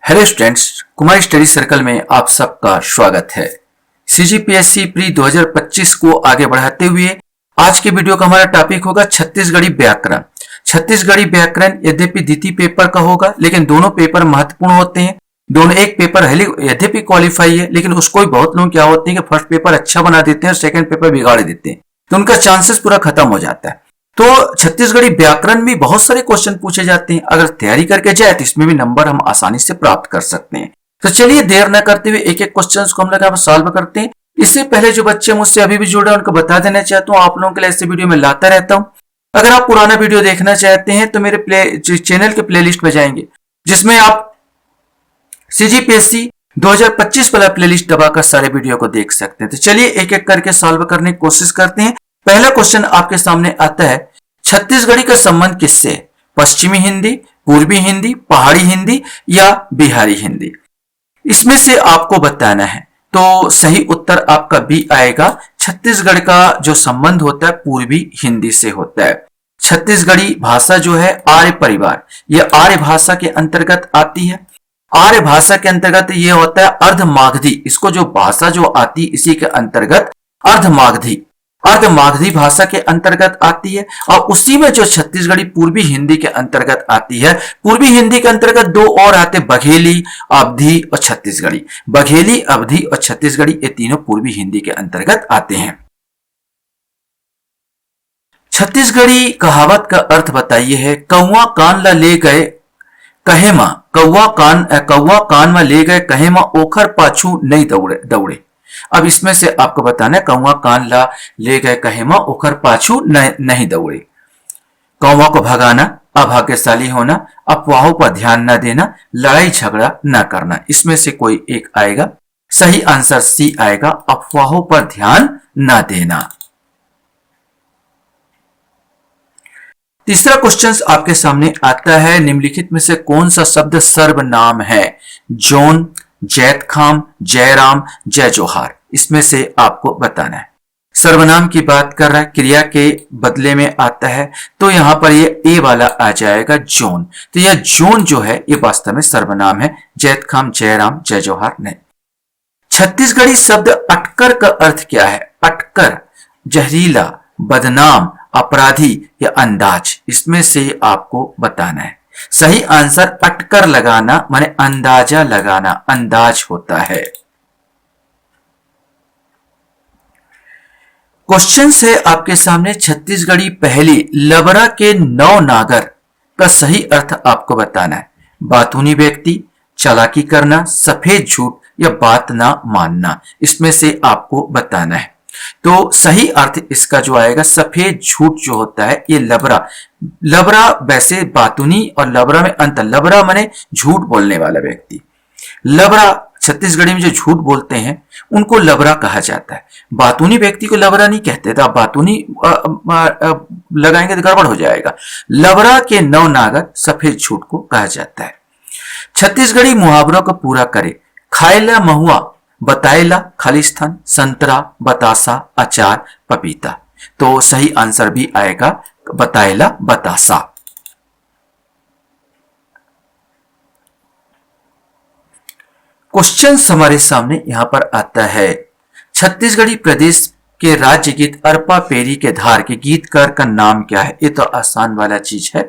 Hello students, Kumar study circle में आप सबका स्वागत है। सीजीपीएससी प्री 2025 को आगे बढ़ाते हुए आज के वीडियो का हमारा टॉपिक होगा छत्तीसगढ़ी व्याकरण। छत्तीसगढ़ी व्याकरण यद्यपि द्वितीय पेपर का होगा, लेकिन दोनों पेपर महत्वपूर्ण होते हैं। दोनों एक पेपर यद्यपि क्वालिफाई है, लेकिन उसको बहुत लोग क्या होते हैं कि फर्स्ट पेपर अच्छा बना देते हैं और सेकंड पेपर बिगाड़ देते हैं, तो उनका चांसेस पूरा खत्म हो जाता है। तो छत्तीसगढ़ी व्याकरण में बहुत सारे क्वेश्चन पूछे जाते हैं। अगर तैयारी करके जाए तो इसमें भी नंबर हम आसानी से प्राप्त कर सकते हैं। तो चलिए देर न करते हुए एक एक क्वेश्चन को हम लोग सॉल्व करते हैं। इससे पहले जो बच्चे मुझसे अभी भी जुड़े हैं उनको बता देना चाहता हूँ, आप लोगों के लिए ऐसे वीडियो में लाता रहता हूँ। अगर आप पुराना वीडियो देखना चाहते हैं तो मेरे चैनल के प्लेलिस्ट में जाएंगे, जिसमें आप सीजीपीएससी 2025 वाला प्लेलिस्ट दबाकर सारे वीडियो को देख सकते हैं। तो चलिए एक एक करके सॉल्व करने की कोशिश करते हैं। पहला क्वेश्चन आपके सामने आता है, छत्तीसगढ़ी का संबंध किससे है? पश्चिमी हिंदी, पूर्वी हिंदी, पहाड़ी हिंदी या बिहारी हिंदी? इसमें से आपको बताना है। तो सही उत्तर आपका बी आएगा। छत्तीसगढ़ का जो संबंध होता है पूर्वी हिंदी से होता है। छत्तीसगढ़ी भाषा जो है आर्य परिवार, यह आर्य भाषा के अंतर्गत आती है। आर्य भाषा के अंतर्गत यह होता है अर्धमागधी। इसको जो भाषा जो आती है इसी के अंतर्गत अर्धमागधी भाषा के अंतर्गत आती है। और उसी में जो छत्तीसगढ़ी पूर्वी हिंदी के अंतर्गत आती है। पूर्वी हिंदी के अंतर्गत दो और आते, बघेली, अवधी और छत्तीसगढ़ी। बघेली, अवधी और छत्तीसगढ़ी ये तीनों पूर्वी हिंदी के अंतर्गत आते हैं। छत्तीसगढ़ी कहावत का अर्थ बताइए है, कौवा कान ला ले गए कहे मां, कौवा कान में ले गए कहे मां, ओखर पाछू नहीं दौड़े। अब इसमें से आपको बताना है, कौवा कान ला ले गए कहे मां, ओखर पाछू नहीं दौड़े। कौवा को भगाना, अभाग्यशाली होना, अफवाहों पर ध्यान न देना, लड़ाई झगड़ा न करना। इसमें से कोई एक आएगा। सही आंसर सी आएगा, अफवाहों पर ध्यान न देना। तीसरा क्वेश्चन आपके सामने आता है, निम्नलिखित में से कौन सा शब्द सर्वनाम है? जॉन, जैत खाम, जयराम, जय जोहार। इसमें से आपको बताना है। सर्वनाम की बात कर रहा है, क्रिया के बदले में आता है, तो यहां पर ये ए वाला आ जाएगा, जॉन। तो यह जॉन जो है ये वास्तव में सर्वनाम है। जैत खाम, जयराम, जय जोहार नहीं। छत्तीसगढ़ी शब्द अटकर का अर्थ क्या है? अटकर, जहरीला, बदनाम, अपराधी या अंदाज। इसमें से आपको बताना है। सही आंसर अटकर लगाना माने अंदाजा लगाना, अंदाज होता है। क्वेश्चन है आपके सामने, छत्तीसगढ़ी पहली लबरा के नौ नागर का सही अर्थ आपको बताना है। बातूनी व्यक्ति, चालाकी करना, सफेद झूठ या बात ना मानना। इसमें से आपको बताना है। तो सही अर्थ इसका जो आएगा, सफेद झूठ जो होता है ये लबरा वैसे बातूनी और लबरा में अंतर। लबरा माने झूठ बोलने वाला व्यक्ति। लबरा छत्तीसगढ़ी में जो झूठ बोलते हैं उनको लबरा कहा जाता है। बातूनी व्यक्ति को लबरा नहीं कहते। तो आप बातूनी लगाएंगे तो गड़बड़ हो जाएगा। लबरा के नौ नागर सफेद झूठ को कहा जाता है। छत्तीसगढ़ी मुहावरों को पूरा करे। खाएला महुआ, बताएला खालिस्तान, संतरा, बतासा, अचार, पपीता। तो सही आंसर भी आएगा, बताएला, बतासा। क्वेश्चन हमारे सामने यहां पर आता है, छत्तीसगढ़ी प्रदेश के राज्य गीत अरपा पेरी के धार के गीतकार का नाम क्या है? ये तो आसान वाला चीज है,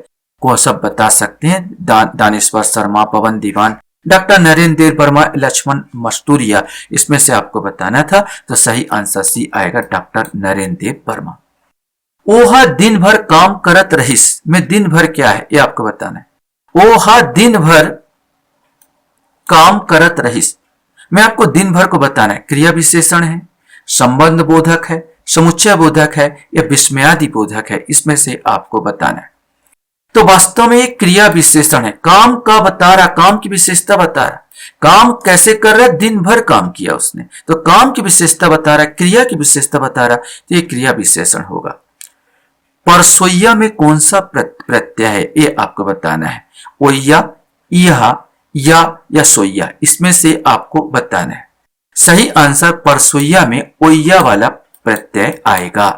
को सब बता सकते हैं। दानेश्वर शर्मा, पवन दीवान, डॉक्टर नरेंद्र देव वर्मा, लक्ष्मण मस्तूरिया। इसमें से आपको बताना था। तो सही आंसर सी आएगा, डॉक्टर नरेंद्र देव वर्मा। ओहा दिन भर काम करत रहिस में दिन भर क्या है? ये आपको बताना है। ओहा दिन भर काम करत रहिस में आपको दिन भर को बताना है। क्रिया विशेषण है, संबंध बोधक है, समुच्चय बोधक है या विस्मयादि बोधक है? इसमें से आपको बताना है। तो वास्तव में एक क्रिया विशेषण है। काम का बता रहा, काम की विशेषता बता रहा। काम कैसे कर रहा है? दिन भर काम किया उसने, तो काम की विशेषता बता रहा, क्रिया की विशेषता बता रहा, तो ये क्रिया विशेषण होगा। परसोइया में कौन सा प्रत्यय है? ये आपको बताना है। ओया, इहा या सोइया। इसमें से आपको बताना है। सही आंसर परसोइया में ओया वाला प्रत्यय आएगा।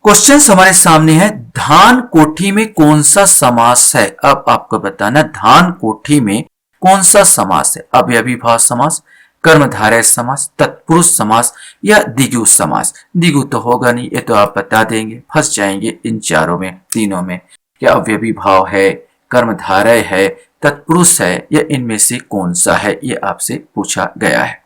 क्वेश्चन हमारे सामने है, धान कोठी में कौन सा समास है? अब आपको बताना धान कोठी में कौन सा समास है? अव्ययीभाव समास, कर्मधारय समास, तत्पुरुष समास या द्विगु समास। द्विगु तो होगा नहीं, ये तो आप बता देंगे, फंस जाएंगे इन चारों में, तीनों में। क्या अव्ययीभाव है, कर्मधारय है, तत्पुरुष है, या इनमें से कौन सा है, ये आपसे पूछा गया है।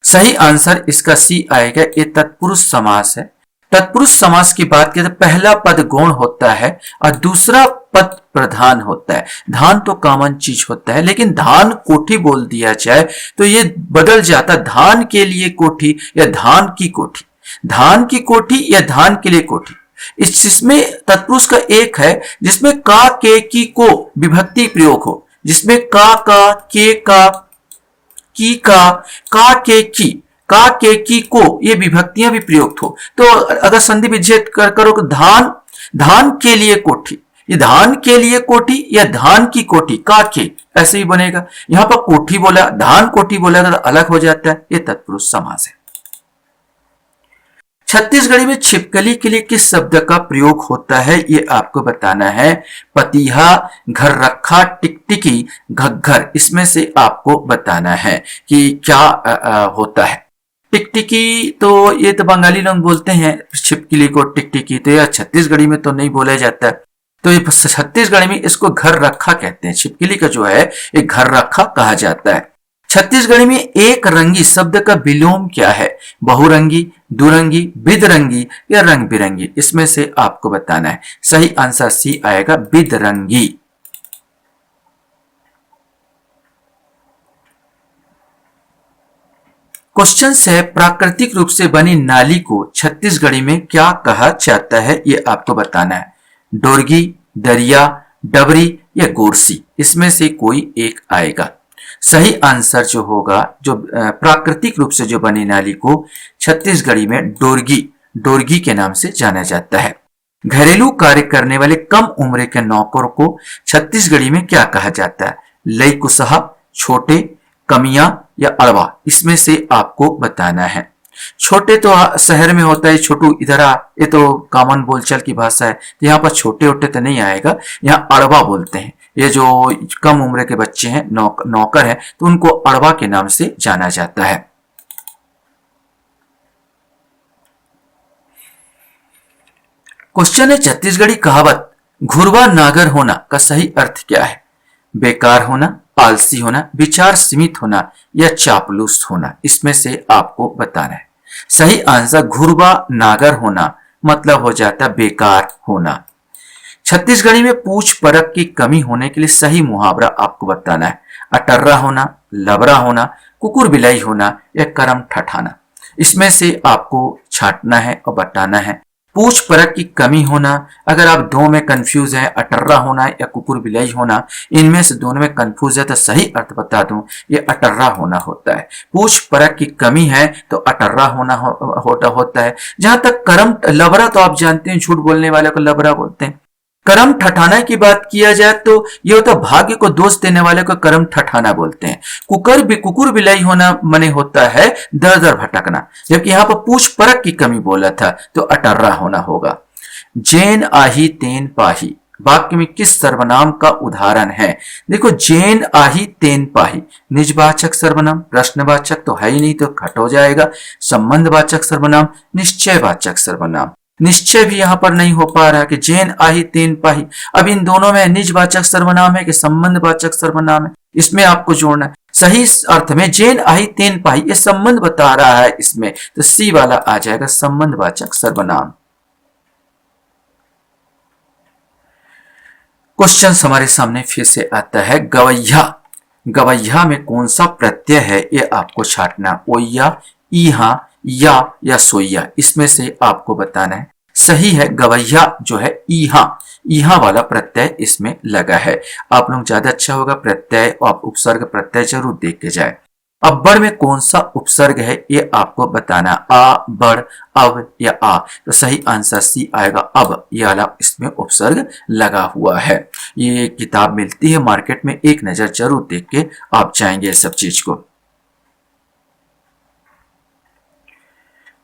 सही आंसर इसका सी आएगा, ये तत्पुरुष समास है। तत्पुरुष समास की बात करें तो पहला पद गौण होता है और दूसरा पद प्रधान होता है। धान तो कॉमन चीज होता है, लेकिन धान कोठी बोल दिया जाए तो ये बदल जाता, धान के लिए कोठी या धान की कोठी, धान की कोठी या धान के लिए कोठी। इसमें तत्पुरुष का एक है जिसमें का, के, की, को विभक्ति प्रयोग हो, जिसमें का, के, का, की, का, के, की, को ये विभक्तियां भी प्रयुक्त हो। तो अगर संधि विच्छेद करो तो धान के लिए कोठी, ये धान के लिए कोठी या धान की कोठी, का के ऐसे ही बनेगा। यहां पर कोठी बोला, धान कोठी बोला तो अलग हो जाता है, ये तत्पुरुष समास है। छत्तीसगढ़ी में छिपकली के लिए किस शब्द का प्रयोग होता है, ये आपको बताना है। पतीहा, घर रखा, टिकटिकी, घग्घर, इसमें से आपको बताना है कि क्या होता है। टिकटिकी तो ये तो बंगाली लोग बोलते हैं, छिपकली को टिकटिकी, तो यह छत्तीसगढ़ी में तो नहीं बोला जाता है। तो ये छत्तीसगढ़ी में इसको घर रखा कहते हैं, छिपकली का जो है ये घर रखा कहा जाता है। छत्तीसगढ़ी में एक रंगी शब्द का विलोम क्या है? बहुरंगी, दुरंगी, बिदरंगी या रंग बिरंगी, इसमें से आपको बताना है। सही आंसर सी आएगा, बिदरंगी। क्वेश्चन है, प्राकृतिक रूप से बनी नाली को छत्तीसगढ़ी में क्या कहा जाता है, ये आपको बताना है। डोरगी, दरिया, डबरी या गोरसी, इसमें से कोई एक आएगा। सही आंसर जो होगा, जो प्राकृतिक रूप से जो बनी नाली को छत्तीसगढ़ी में डोरगी के नाम से जाना जाता है। घरेलू कार्य करने वाले कम उम्र के नौकर को छत्तीसगढ़ी में क्या कहा जाता है? लई कुसहा, छोटे, कमियां या अड़वा, इसमें से आपको बताना है। छोटे तो शहर में होता है, छोटू इधर आ, ये तो कॉमन बोलचाल की भाषा है, तो यहाँ पर छोटे ओटे तो नहीं आएगा, यहाँ अड़वा बोलते हैं। ये जो कम उम्र के बच्चे हैं, नौकर हैं, तो उनको अड़वा के नाम से जाना जाता है। क्वेश्चन है, छत्तीसगढ़ी कहावत घुरवा नागर होना का सही अर्थ क्या है? बेकार होना, आलसी होना, विचार सीमित होना या चापलूस होना, इसमें से आपको बताना है। सही आंसर घुरवा नागर होना मतलब हो जाता बेकार होना। छत्तीसगढ़ी में पूछ परख की कमी होने के लिए सही मुहावरा आपको बताना है। अटर्रा होना, लबरा होना, कुकुर बिलाई होना या करम ठठाना, इसमें से आपको छांटना है और बताना है। पूछ परख की कमी होना, अगर आप दो में कंफ्यूज हैं, अटर्रा होना या कुकुर बिलाई होना, इनमें से दोनों में कंफ्यूज है तो सही अर्थ बता दूं, ये अटर्रा होना होता है। पूछ परख की कमी है तो अटर्रा होना होता है। जहां तक करम, लबरा तो आप जानते हैं, झूठ बोलने वाले को लबरा बोलते हैं। करम ठठाना की बात किया जाए तो ये होता भाग्य को दोष देने वाले को करम ठठाना बोलते हैं। कुकुर बिलाई होना मने होता है दर दर भटकना, जबकि यहाँ पर पूछ परख की कमी बोला था तो अटर्रा होना होगा। जैन आही तेन पाही वाक्य में किस सर्वनाम का उदाहरण है? देखो, जैन आही तेन पाही निजवाचक सर्वनाम, प्रश्नवाचक तो है ही नहीं तो घट हो जाएगा। संबंधवाचक सर्वनाम, निश्चयवाचक सर्वनाम, निश्चय भी यहां पर नहीं हो पा रहा कि जैन आही तेन पाही। अब इन दोनों में निजवाचक सर्वनाम है कि संबंधवाचक सर्वनाम है, इसमें आपको जोड़ना है। सही अर्थ में जैन आही तेन पाही ये संबंध बता रहा है इसमें, तो सी वाला आ जाएगा संबंधवाचक सर्वनाम। क्वेश्चन हमारे सामने फिर से आता है, गवैया, गवैया में कौन सा प्रत्यय है ये आपको छांटना। ओया, ईहा या सोया, इसमें से आपको बताना है। सही है, गवैया जो है ईहा वाला प्रत्यय इसमें लगा है। आप लोग ज्यादा अच्छा होगा प्रत्यय और उपसर्ग प्रत्यय जरूर देख के जाए। अब बड़ में कौन सा उपसर्ग है ये आपको बताना, आ, बड़, अब या आ, तो सही आंसर सी आएगा, अब ये वाला इसमें उपसर्ग लगा हुआ है। ये किताब मिलती है मार्केट में, एक नजर जरूर देख के आप जाएंगे सब चीज को।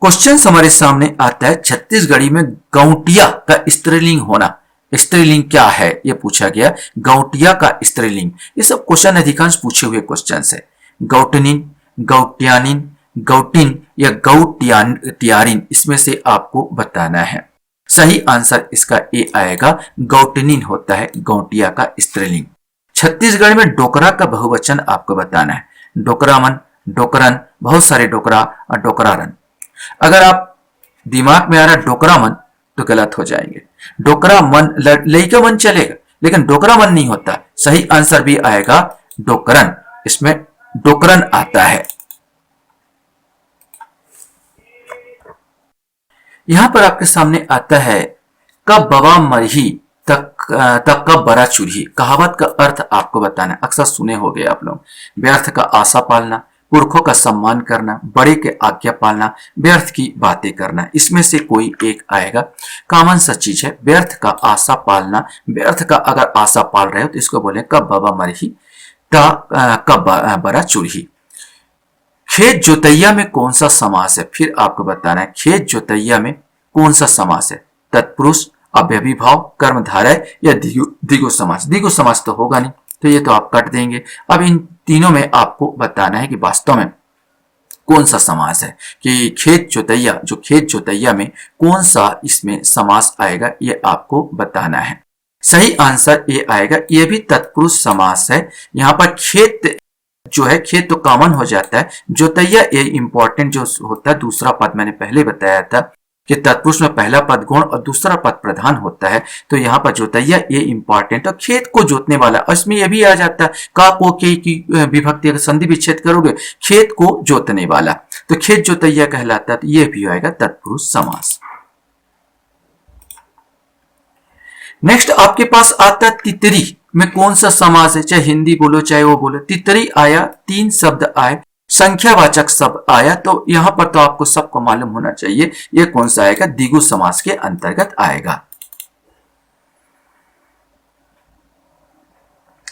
क्वेश्चन हमारे सामने आता है छत्तीसगढ़ी में गौटिया का स्त्रीलिंग होना। स्त्रीलिंग क्या है ये पूछा गया। गौटिया का स्त्रीलिंग, ये सब क्वेश्चन अधिकांश पूछे हुए क्वेश्चन है। गौटनिन, गौटियानिन, गौटिन या गौटियारिन, इसमें से आपको बताना है। सही आंसर इसका ए आएगा, गौटनिन होता है गौटिया का स्त्रीलिंग। छत्तीसगढ़ में डोकरा का बहुवचन आपको बताना है। डोकरामन, डोकरन, बहुत सारे डोकरा और डोकरारन। अगर आप दिमाग में आ रहा डोकरामन तो गलत हो जाएंगे। डोकरामन लड़का मन चलेगा, लेकिन डोकरामन नहीं होता। सही आंसर भी आएगा डोकरन, इसमें डोकरन आता है। यहां पर आपके सामने आता है कब बवा मरही तब कब बड़ा चूल्ही। कहावत का अर्थ आपको बताना है, अक्सर सुने होंगे आप लोग। व्यर्थ का आशा पालना, पुरखों का सम्मान करना, बड़े के आज्ञा पालना, व्यर्थ की बातें करना, इसमें से कोई एक आएगा। कॉमन सा चीज है, व्यर्थ का आशा पालना। व्यर्थ का अगर आशा पाल रहे हो तो इसको बोले कब बाबा मरही कब बड़ा चूल्ही। खेत जोतैया में कौन सा समास है, फिर आपको बताना है खेत जोतैया में कौन सा समास है। तत्पुरुष, अव्ययी भाव, कर्मधारय या द्विगु समास। द्विगु समास तो होगा नहीं, तो ये तो आप कट देंगे। अब इन तीनों में आपको बताना है कि वास्तव में कौन सा समास है, कि खेत जोतैया, जो खेत जोतैया में कौन सा इसमें समास आएगा, ये आपको बताना है। सही आंसर ये आएगा, ये भी तत्पुरुष समास है। यहाँ पर खेत जो है, खेत तो कॉमन हो जाता है। जोतैया ये इंपॉर्टेंट जो होता है, दूसरा पद मैंने पहले बताया था कि तत्पुरुष में पहला पद गुण और दूसरा पद प्रधान होता है। तो यहाँ पर जोतैया ये इंपॉर्टेंट है, खेत को जोतने वाला। और इसमें यह भी आ जाता है का को के की विभक्ति, अगर संधि विच्छेद करोगे खेत को जोतने वाला, तो खेत जोतैया कहलाता है। तो यह भी आएगा तत्पुरुष समास। नेक्स्ट आपके पास आता तितरी में कौन सा समास है, चाहे हिंदी बोलो चाहे वो बोलो। तितरी आया, तीन शब्द आए, संख्यावाचक शब्द आया, तो यहां पर तो आपको सबको मालूम होना चाहिए ये कौन सा आएगा, द्विगु समास के अंतर्गत आएगा।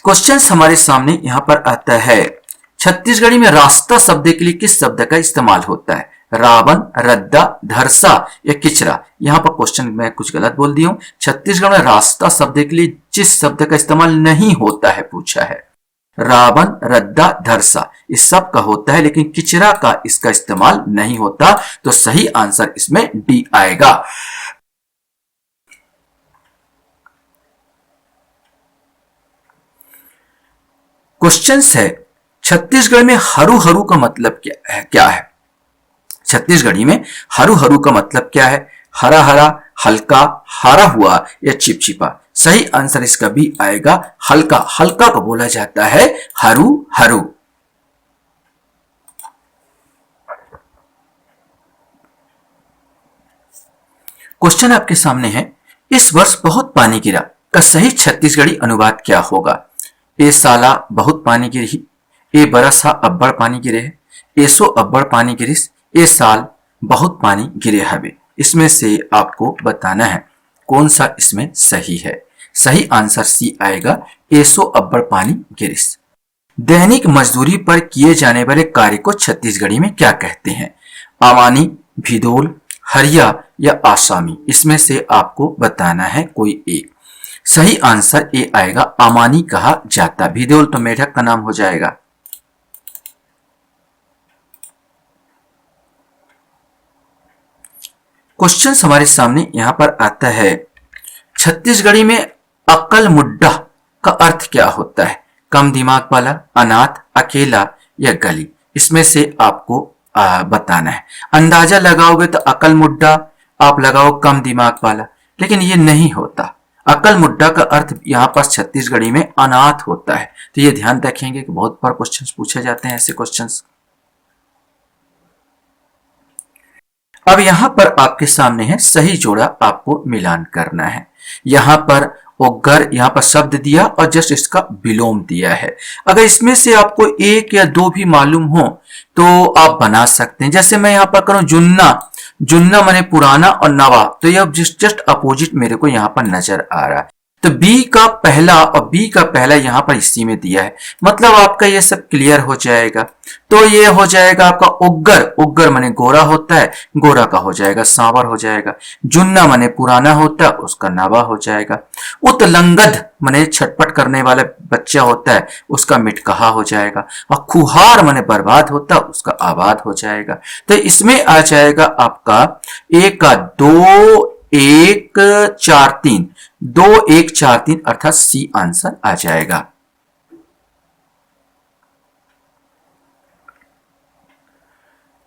क्वेश्चन हमारे सामने यहां पर आता है छत्तीसगढ़ी में रास्ता शब्द के लिए किस शब्द का इस्तेमाल होता है। रावण, रद्दा, धरसा या किचरा। यहां पर क्वेश्चन मैं कुछ गलत बोल दिया हूं। छत्तीसगढ़ में रास्ता शब्द के लिए जिस शब्द का इस्तेमाल नहीं होता है पूछा है, रावण, रद्दा, धरसा, इस सब का होता है, लेकिन किचरा का इसका इस्तेमाल नहीं होता। तो सही आंसर इसमें डी आएगा। क्वेश्चन है छत्तीसगढ़ में हरू हरू का मतलब क्या है। छत्तीसगढ़ी में हरू हरू का मतलब क्या है, हरा हरा, हल्का, हारा हुआ या चिपचिपा। सही आंसर इसका भी आएगा हल्का। हल्का को बोला जाता है हरू हरू। क्वेश्चन आपके सामने है, इस वर्ष बहुत पानी गिरा का सही छत्तीसगढ़ी अनुवाद क्या होगा। ए साला बहुत पानी गिरी, ए बरस हा अब्बड़ पानी गिरे है, एसो अब्बड़ पानी गिरिस, ए साल बहुत पानी गिरे हवे। इसमें से आपको बताना है कौन सा इसमें सही है। सही आंसर सी आएगा, एसो अब्बड़ पानी गिरिस। दैनिक मजदूरी पर किए जाने वाले कार्य को छत्तीसगढ़ी में क्या कहते हैं। आमानी, भिदोल, हरिया या आसामी। इसमें से आपको बताना है कोई एक। सही आंसर ए आएगा, आमानी कहा जाता। भिदोल तो मेढक का नाम हो जाएगा। क्वेश्चन हमारे सामने यहां पर आता है छत्तीसगढ़ी में अक्ल मुड्डा का अर्थ क्या होता है। कम दिमाग वाला, अनाथ, अकेला या गली। इसमें से आपको बताना है। अंदाजा लगाओगे तो अकल मुड्डा आप लगाओ कम दिमाग वाला, लेकिन ये नहीं होता। अकल मुड्डा का अर्थ यहाँ पर छत्तीसगढ़ी में अनाथ होता है। तो ये ध्यान रखेंगे कि बहुत बार क्वेश्चंस पूछे जाते हैं ऐसे क्वेश्चंस। अब यहां पर आपके सामने है सही जोड़ा, आपको मिलान करना है। यहां पर ओगर, यहां पर शब्द दिया और जस्ट इसका विलोम दिया है। अगर इसमें से आपको एक या दो भी मालूम हो तो आप बना सकते हैं। जैसे मैं यहां पर करूं जुन्ना, जुन्ना माने पुराना और नवा, तो यह जस्ट अपोजिट मेरे को यहां पर नजर आ रहा है। तो बी का पहला और बी का पहला यहां पर इसी में दिया है, मतलब आपका ये सब क्लियर हो जाएगा। तो ये हो जाएगा आपका उग्गर, उग्गर माने गोरा होता है, गोरा का हो जाएगा सांवर हो जाएगा। जुन्ना माने पुराना होता है, उसका नावा हो जाएगा। उत्लंगद माने छटपट करने वाला बच्चा होता है, उसका मिटकहा हो जाएगा। और खुहार माने बर्बाद होता है, उसका आबाद हो जाएगा। तो इसमें आ जाएगा आपका एक का 2 1 4 3, 2 1 4 3 अर्थात सी आंसर आ जाएगा।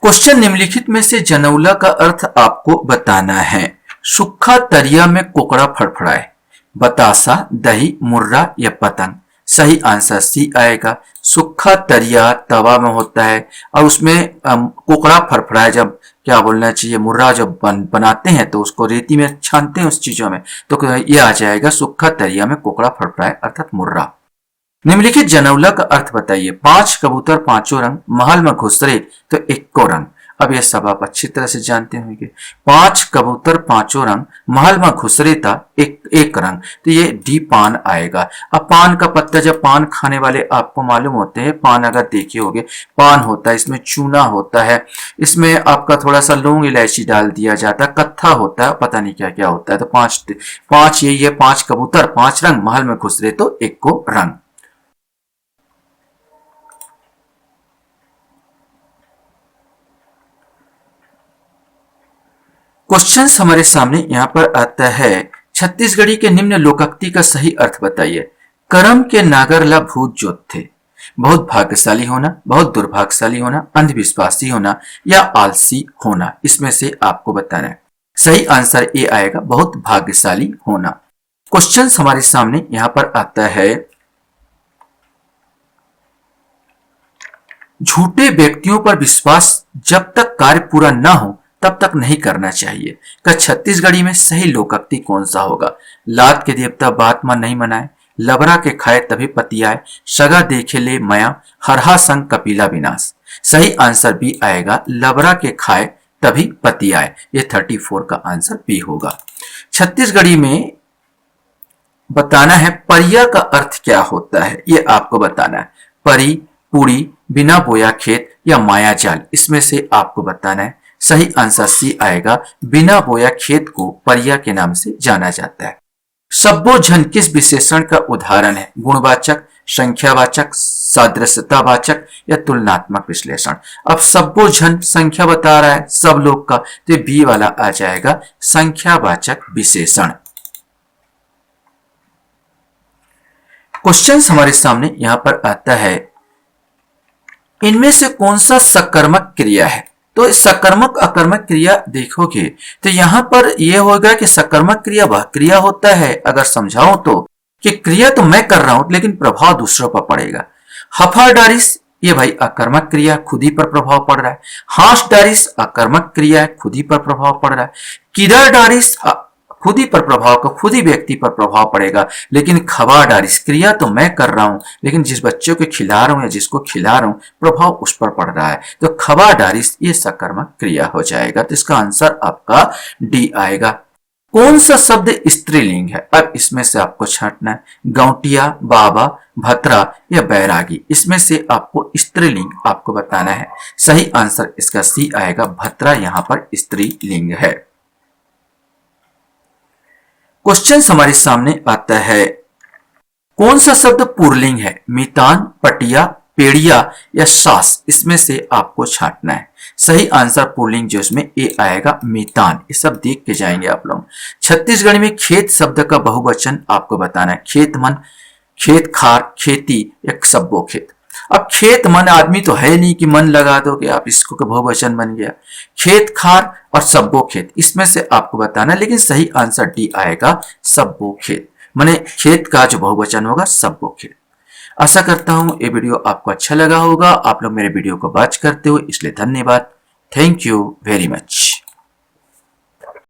क्वेश्चन निम्नलिखित में से जनौला का अर्थ आपको बताना है। सूखा तरिया में कोकड़ा फड़फड़ाए, बतासा, दही, मुर्रा या पतंग। सही आंसर सी आएगा। सूखा तरिया तवा में होता है और उसमें कोकड़ा फड़फड़ाए, जब क्या बोलना चाहिए, मुर्रा जब बनाते हैं तो उसको रेती में छानते हैं उस चीजों में, तो ये आ जाएगा सूखा तरिया में कोकड़ा फड़फड़ाए अर्थात मुर्रा। निम्नलिखित जनौला का अर्थ बताइए। 5 कबूतर पांचों रंग, महल में घुसरे तो इक्को रंग। अब ये सब आप अच्छी तरह से जानते होंगे। 5 कबूतर पांचों रंग, महल में घुसरे था एक रंग, तो ये डी पान आएगा। अब पान का पत्ता, जब पान खाने वाले आपको मालूम होते हैं, पान अगर देखे होगे, पान होता है, इसमें चूना होता है, इसमें आपका थोड़ा सा लौंग इलायची डाल दिया जाता है, कत्था होता है, पता नहीं क्या क्या होता है। तो पांच यही है, 5 कबूतर 5 रंग, महल में घुसरे तो इक्को रंग। क्वेश्चन हमारे सामने यहां पर आता है। छत्तीसगढ़ी के निम्न लोकोक्ति का सही अर्थ बताइए। करम के नागरला भूत जोत थे, बहुत भाग्यशाली होना, बहुत दुर्भाग्यशाली होना, अंधविश्वासी होना या आलसी होना। इसमें से आपको बताना है। सही आंसर ए आएगा, बहुत भाग्यशाली होना। क्वेश्चन हमारे सामने यहां पर आता है। झूठे व्यक्तियों पर विश्वास जब तक कार्य पूरा न हो तब तक नहीं करना चाहिए। का छत्तीसगढ़ी में सही लोकोक्ति कौन सा होगा। लात के देवता बात मन नहीं मनाए, लबरा के खाए तभी पति आए, सगा देखे ले मया, हरहा संग कपिला विनाश। सही आंसर बी आएगा, लबरा के खाए तभी पति आए। ये 34 का आंसर बी होगा। छत्तीसगढ़ी में बताना है परिया का अर्थ क्या होता है, ये आपको बताना है। परी, पूरी, बिना बोया खेत या माया जाल, इसमें से आपको बताना है। सही आंसर सी आएगा, बिना बोया खेत को परिया के नाम से जाना जाता है। सब्बोझन किस विशेषण का उदाहरण है। गुणवाचक, संख्यावाचक, सादृश्यतावाचक या तुलनात्मक विश्लेषण। अब सब्बोझन संख्या बता रहा है सब लोग का, तो बी वाला आ जाएगा, संख्यावाचक विशेषण। क्वेश्चन हमारे सामने यहां पर आता है। इनमें से कौन सा सकर्मक क्रिया है। तो सकर्मक अकर्मक क्रिया देखोगे तो यहां पर यह होगा कि सकर्मक क्रिया वह क्रिया होता है, अगर समझाओ तो, कि क्रिया तो मैं कर रहा हूं लेकिन प्रभाव दूसरों पर पड़ेगा। हफाडारिस ये भाई अकर्मक क्रिया, खुद ही पर प्रभाव पड़ रहा है। हाश डारिस अकर्मक क्रिया है, खुद ही पर प्रभाव पड़ रहा है। किदर डारिस खुद ही पर प्रभाव का खुद ही व्यक्ति पर प्रभाव पड़ेगा। लेकिन खबा डारिस क्रिया तो मैं कर रहा हूं लेकिन जिस बच्चे को खिला रहा हूं या जिसको खिला रहा हूं प्रभाव उस पर पड़ रहा है। तो खबा डारिस ये सकर्मक क्रिया हो जाएगा। तो इसका आंसर आपका डी आएगा। कौन सा शब्द स्त्रीलिंग है। अब इसमें से आपको छांटना है। गौटिया, बाबा, भतरा या बैरागी, इसमें से आपको स्त्रीलिंग आपको बताना है। सही आंसर इसका सी आएगा, भतरा यहां पर स्त्रीलिंग है। क्वेश्चन हमारे सामने आता है। कौन सा शब्द पुरलिंग है। मितान, पटिया, पेड़िया या सास, इसमें से आपको छांटना है। सही आंसर पुरलिंग जो इसमें ए आएगा, मितान। ये सब देख के जाएंगे आप लोग। छत्तीसगढ़ी में खेत शब्द का बहुवचन आपको बताना है। खेत मन, खेत खार, खेती या सब्बो खेत। अब खेत मन आदमी तो है नहीं कि मन लगा दो कि आप इसको का बहुवचन बन गया। खेत खार और सब्बो खेत, इसमें से आपको बताना है। लेकिन सही आंसर डी आएगा, सब्बो खेत, माने खेत का जो बहुवचन होगा सब्बो खेत। आशा करता हूं ये वीडियो आपको अच्छा लगा होगा। आप लोग मेरे वीडियो को वॉच करते हो इसलिए धन्यवाद। Thank you very much.